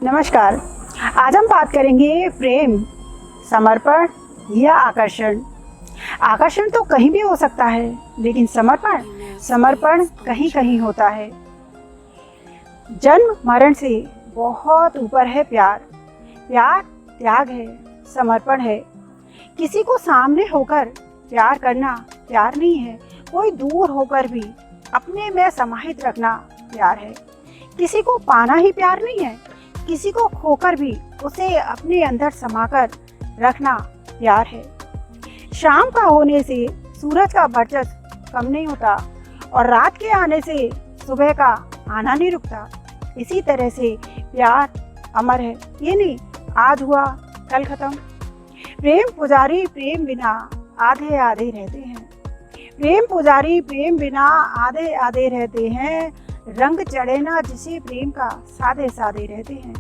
नमस्कार। आज हम बात करेंगे प्रेम, समर्पण या आकर्षण। आकर्षण तो कहीं भी हो सकता है, लेकिन समर्पण कहीं कहीं होता है। जन्म मरण से बहुत ऊपर है प्यार। प्यार त्याग है, समर्पण है। किसी को सामने होकर प्यार करना प्यार नहीं है, कोई दूर होकर भी अपने में समाहित रखना प्यार है। किसी को पाना ही प्यार नहीं है, किसी को खोकर भी उसे अपने अंदर समाकर रखना प्यार है। शाम का होने से सूरज का वर्चस्व कम नहीं होता और रात के आने से सुबह का आना नहीं रुकता। इसी तरह से प्यार अमर है, ये नहीं आज हुआ कल खत्म। प्रेम पुजारी प्रेम बिना आधे आधे रहते हैं। प्रेम पुजारी प्रेम बिना आधे आधे रहते हैं। रंग चढ़े ना जिसे प्रेम का सादे सादे रहते हैं।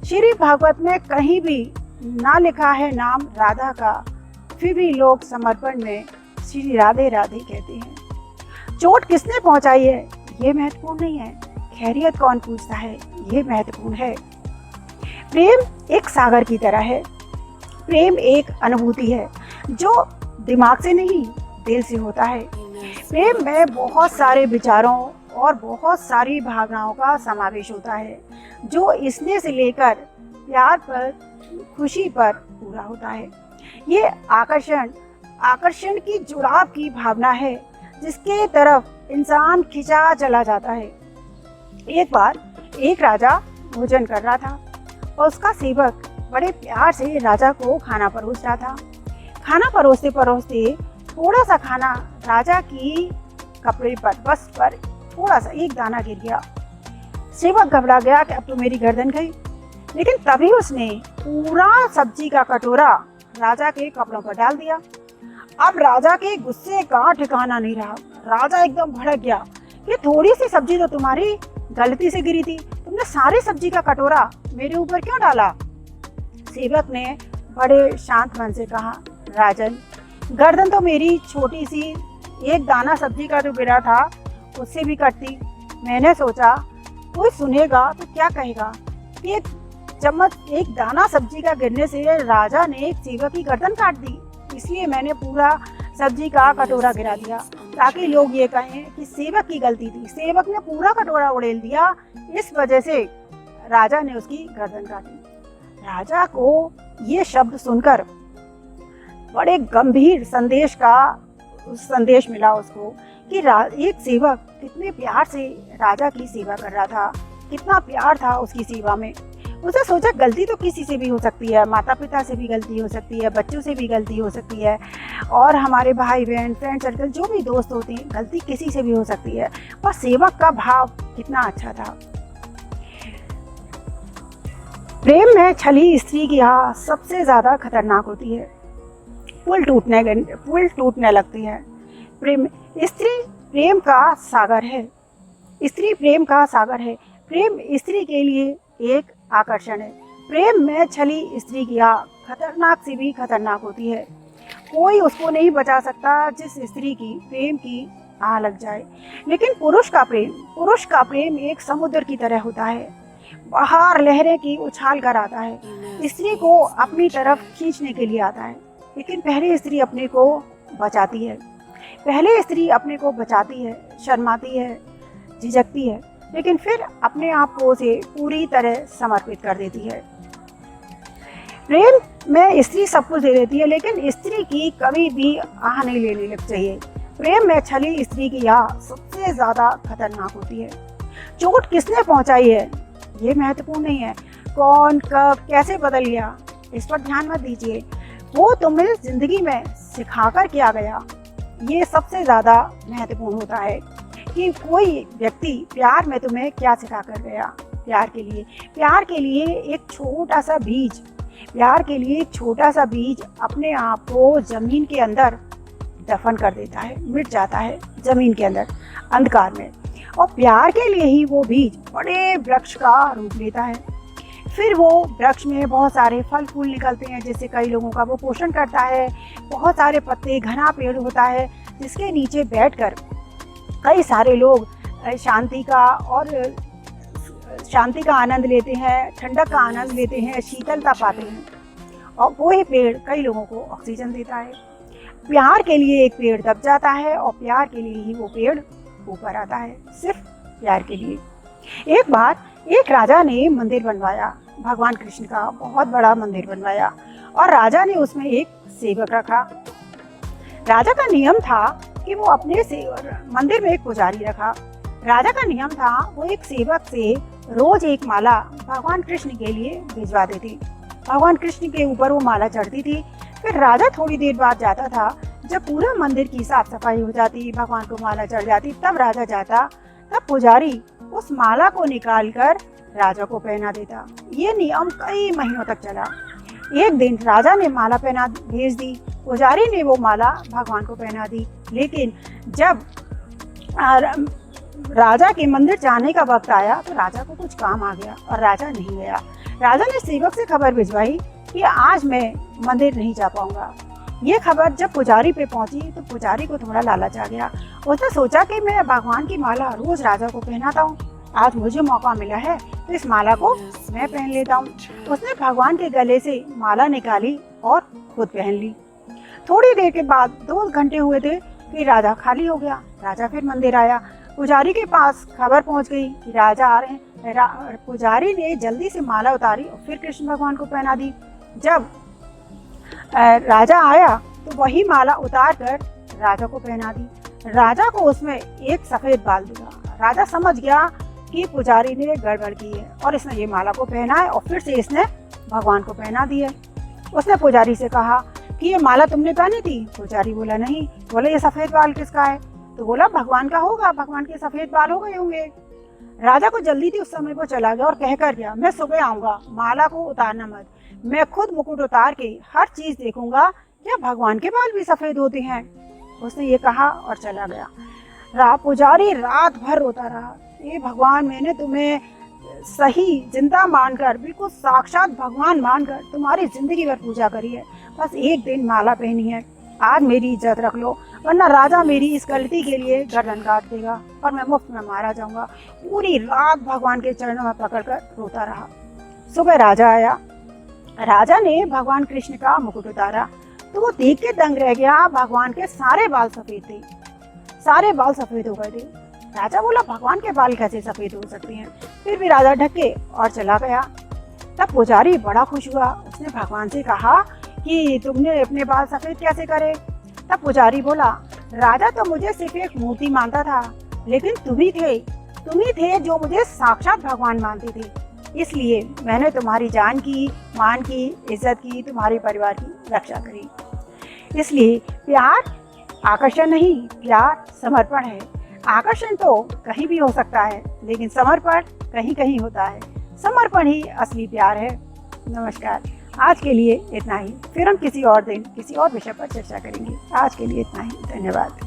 श्री भागवत में कहीं भी ना लिखा है नाम राधा का, फिर भी लोग समर्पण में श्री राधे राधे कहते हैं। चोट किसने पहुंचाई है ये महत्वपूर्ण नहीं है, खैरियत कौन पूछता है ये महत्वपूर्ण है। प्रेम एक सागर की तरह है। प्रेम एक अनुभूति है जो दिमाग से नहीं दिल से होता है। प्रेम में बहुत सारे विचारों और बहुत सारी भावनाओं का समावेश होता है, जो स्नेह से लेकर प्यार पर, खुशी पर पूरा होता है। ये आकर्षण की जुड़ाव की भावना है, जिसके तरफ इंसान खिंचा चला जाता है। एक बार एक राजा भोजन कर रहा था और उसका सेवक बड़े प्यार से राजा को खाना परोस रहा था। खाना परोसते परोसते थोड़ा सा खाना राजा की कपड़े पर, वस्त्र पर थोड़ा सा एक दाना गिर गया। सेवक घबरा गया कि अब तो मेरी गर्दन गई, लेकिन तभी उसने पूरा सब्जी का कटोरा राजा के कपड़ों पर डाल दिया। अब राजा के गुस्से का ठिकाना नहीं रहा। राजा एकदम भड़क गया, ये थोड़ी सी सब्जी तो तुम्हारी गलती से गिरी थी, तुमने सारी सब्जी का कटोरा मेरे ऊपर क्यों डाला? सेवक ने बड़े शांत मन से कहा, राजन, गर्दन तो मेरी छोटी सी एक दाना सब्जी का जो गिरा था उससे भी कटती। मैंने सोचा कोई सुनेगा तो क्या कहेगा, एक चम्मच एक दाना सब्जी का गिरने से राजा ने एक सेवक की गर्दन काट दी, इसलिए मैंने पूरा सब्जी का कटोरा गिरा दिया ताकि लोग ये कहें कि सेवक की गलती थी। सेवक ने पूरा कटोरा उड़ेल दिया, इस वजह से राजा ने उसकी गर्दन काटी। राजा को ये शब्द सुनकर बड़े गंभीर संदेश मिला उसको कि एक सेवक कितने प्यार से राजा की सेवा कर रहा था, कितना प्यार था उसकी सेवा में। उसने सोचा गलती तो किसी से भी हो सकती है, माता पिता से भी गलती हो सकती है, बच्चों से भी गलती हो सकती है, और हमारे भाई बहन, फ्रेंड सर्कल, जो भी दोस्त होते हैं, गलती किसी से भी हो सकती है। पर सेवक का भाव कितना अच्छा था। प्रेम में छली स्त्री की आह सबसे ज्यादा खतरनाक होती है, पुल टूटने लगती है। स्त्री प्रेम का सागर है। स्त्री प्रेम का सागर है। प्रेम स्त्री के लिए एक आकर्षण है। प्रेम में छली स्त्री की आह खतरनाक से भी खतरनाक होती है। कोई उसको नहीं बचा सकता जिस स्त्री की प्रेम की आह लग जाए। लेकिन पुरुष का प्रेम एक समुद्र की तरह होता है, बाहर लहरें की उछाल कर आता है, स्त्री को अपनी तरफ खींचने के लिए आता है। लेकिन पहले स्त्री अपने को बचाती है, शर्माती है, झिझकती है, लेकिन फिर अपने आप को उसे पूरी तरह समर्पित कर देती है। प्रेम में स्त्री सब कुछ दे देती है, लेकिन स्त्री की कभी भी आह नहीं लेनी लग चाहिए। प्रेम में छली स्त्री की आह सबसे ज्यादा खतरनाक होती है। चोट किसने पहुंचाई है ये महत्वपूर्ण नहीं है, कौन कब कैसे बदल गया इस पर ध्यान मत दीजिए, वो तुम्हें जिंदगी में सिखाकर क्या गया ये सबसे ज्यादा महत्वपूर्ण होता है कि कोई व्यक्ति प्यार में तुम्हें क्या सिखा कर गया। प्यार के लिए एक छोटा सा बीज अपने आप को जमीन के अंदर दफन कर देता है, मिट जाता है जमीन के अंदर अंधकार में, और प्यार के लिए ही वो बीज बड़े वृक्ष का रूप लेता है। फिर वो वृक्ष में बहुत सारे फल फूल निकलते हैं, जिससे कई लोगों का वो पोषण करता है। बहुत सारे पत्ते, घना पेड़ होता है, जिसके नीचे बैठकर कई सारे लोग शांति का आनंद लेते हैं, ठंडक का आनंद लेते हैं, शीतलता पाते हैं। और वही पेड़ कई लोगों को ऑक्सीजन देता है। प्यार के लिए एक पेड़ दब जाता है और प्यार के लिए ही वो पेड़ ऊपर आता है, सिर्फ प्यार के लिए। एक बार एक राजा ने मंदिर बनवाया, भगवान कृष्ण का बहुत बड़ा मंदिर बनवाया, और राजा ने उसमें एक सेवक रखा। राजा का नियम था कि वो अपने से मंदिर में एक पुजारी रखा। राजा का नियम था वो एक सेवक से रोज एक माला भगवान कृष्ण के लिए भिजवा देती। भगवान कृष्ण के ऊपर वो माला चढ़ती थी। फिर राजा थोड़ी देर बाद जाता था, जब पूरा मंदिर की साफ सफाई हो जाती, भगवान को माला चढ़ जाती, तब राजा जाता, तब पुजारी उस माला को निकाल कर राजा को पहना देता। ये नियम कई महीनों तक चला। एक दिन राजा ने माला पहना भेज दी, पुजारी ने वो माला भगवान को पहना दी, लेकिन जब राजा के मंदिर जाने का वक्त आया तो राजा को कुछ काम आ गया और राजा नहीं गया। राजा ने सेवक से खबर भिजवाई कि आज मैं मंदिर नहीं जा पाऊंगा। ये खबर जब पुजारी पे पहुंची तो पुजारी को थोड़ा लालच आ गया। उसने सोचा कि मैं भगवान की माला रोज राजा को पहनाता हूँ, आज मुझे मौका मिला है तो इस माला को मैं पहन लेता हूँ। उसने भगवान के गले से माला निकाली और खुद पहन ली। थोड़ी देर के बाद 2 घंटे हुए थे कि राजा खाली हो गया। राजा फिर मंदिर आया, पुजारी के पास खबर पहुंच गई कि राजा आ रहे हैं। पुजारी ने जल्दी से माला उतारी और फिर कृष्ण भगवान को पहना दी। जब राजा आया तो वही माला उतार कर राजा को पहना दी। राजा को उसमें एक सफेद बाल दिखा। राजा समझ गया कि पुजारी ने गड़बड़ की है और इसने ये माला को पहना है और फिर से इसने भगवान को पहना दी है। उसने पुजारी से कहा कि ये माला तुमने पहनी थी? पुजारी बोला नहीं। बोला ये सफेद बाल किसका है? तो बोला भगवान का होगा, भगवान के सफेद बाल हो गए होंगे। राजा को जल्दी थी, उस समय वो चला गया और कहकर गया, मैं सुबह आऊंगा, माला को उतारना मत, मैं खुद मुकुट उतार के हर चीज देखूंगा, क्या भगवान के बाल भी सफेद होते हैं? उसने ये कहा और चला गया। पुजारी रात भर रोता रहा, ये भगवान, मैंने तुम्हें सही जिंदा मानकर, बिल्कुल साक्षात भगवान मानकर तुम्हारी जिंदगी भर पूजा करी है, बस एक दिन माला पहनी है, आज मेरी इज्जत रख लो, वरना राजा मेरी इस गलती के लिए गर्दन काट देगा और मैं मुफ्त में मारा जाऊंगा। पूरी रात भगवान के चरणों में पकड़कर रोता रहा। सुबह राजा आया। राजा ने भगवान कृष्ण का मुकुट उतारा तो वो देख के दंग रह गया, भगवान के सारे बाल सफेद थे, सारे बाल सफेद हो गए थे। राजा बोला भगवान के बाल कैसे सफेद हो सकते हैं? फिर भी राजा ढके और चला गया। तब पुजारी बड़ा खुश हुआ, उसने भगवान से कहा कि तुमने अपने बाल सफेद कैसे करे? तब पुजारी बोला, राजा तो मुझे सिर्फ एक मूर्ति मानता था, लेकिन तुम ही थे जो मुझे साक्षात भगवान मानते थे, इसलिए मैंने तुम्हारी जान की, मान की, इज्जत की, तुम्हारे परिवार की रक्षा करी। इसलिए प्यार आकर्षण नहीं, प्यार समर्पण है। आकर्षण तो कहीं भी हो सकता है, लेकिन समर्पण कहीं कहीं होता है। समर्पण ही असली प्यार है। नमस्कार, आज के लिए इतना ही। फिर हम किसी और दिन किसी और विषय पर चर्चा करेंगे। आज के लिए इतना ही। धन्यवाद।